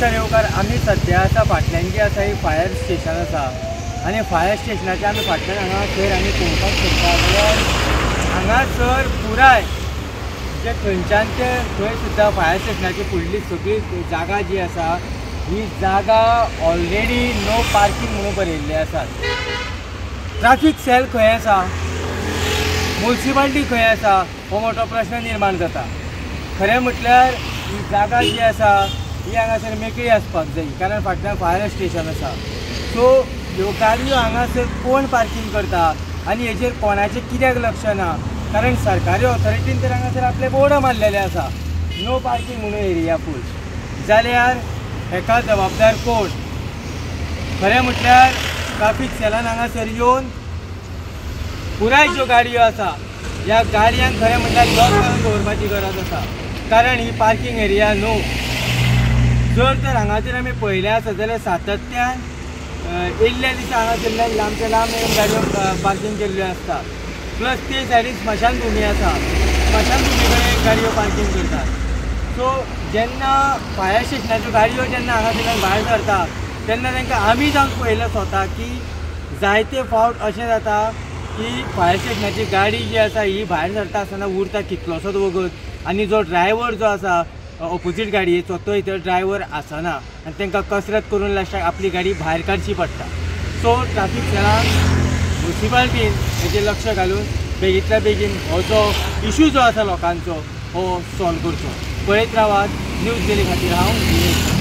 नमस्कार येवकार. आमी सद्या आसा फाटल्यान जी आसा ही फायर स्टेशन आसा आनी फायर स्टेशनाच्या आमी फाटल्यान हांगा सर आमी पळोवपाक शकता जाल्यार हांगासर पुराय जे खंयच्यान ते थंय सुद्दां फायर स्टेशनाची फुडली सगळी जागा जी आसा ही जागा ऑलरेडी नो पार्किंग म्हणून बरयल्ली आसात. ट्राफीक सेल खंय आसा, म्युनिसिपालिटी खंय आसा हो मोठो प्रश्न निर्माण जाता. खरें म्हटल्यार ही जागा जी आसा ही हांगासर मेकळी आसपाक जाय कारण फाटल्यान फायर स्टेशन आसा. सो ह्यो गाडयो हांगासर कोण पार्किंग करता आनी हेजेर कोणाचें कित्याक लक्ष ना कारण सरकारी ऑथॉरिटीन तर हांगासर आपले बोर्ड मारलेले आसा नो पार्किंग म्हणून एरिया फूल. जाल्यार हेका जबाबदार कोण? खरें म्हटल्यार ट्राफीक सेलान हांगासर येवन पुराय ज्यो गाडयो आसा ह्या गाडयांक खरें म्हटल्यार लॉक करून दवरपाची गरज आसा कारण ही पार्किंग एरिया न्हू. जर तर हांगासर आमी पळयलें आसा जाल्यार सातत्यान येयल्ल्या दिसा हांगासरल्यान लांबचे लांब गाडयो पार्किंग केल्ल्यो आसता. प्लस ते सायडीन स्मशान भुमी आसा, स्मशान भुमी कडेन गाडयो पार्किंग करतात. सो जेन्ना फायर स्टेशनाच्यो गाडयो जेन्ना हांगासरल्यान भायर सरता तेन्ना तांकां आमी जावन पळयलें स्वता की जायते फावट अशें जाता की फायर स्टेशनाची गाडी जी आसा ही भायर सरता आसतना उरता कितलोसोच वगत आनी जो ड्रायव्हर जो आसा ऑपोजीट गाडयेचो तो भितर ड्रायव्हर आसना आनी तांकां कसरत करून लास्टाक आपली गाडी भायर काडची पडटा. सो ट्राफीक सेलान म्युनिसिपालिटीन हेजेर लक्ष घालून बेगींतल्या बेगीन हो जो इशू जो आसा लोकांचो हो सॉल्व करचो. पळयत रावात न्यूज डेली खातीर हांव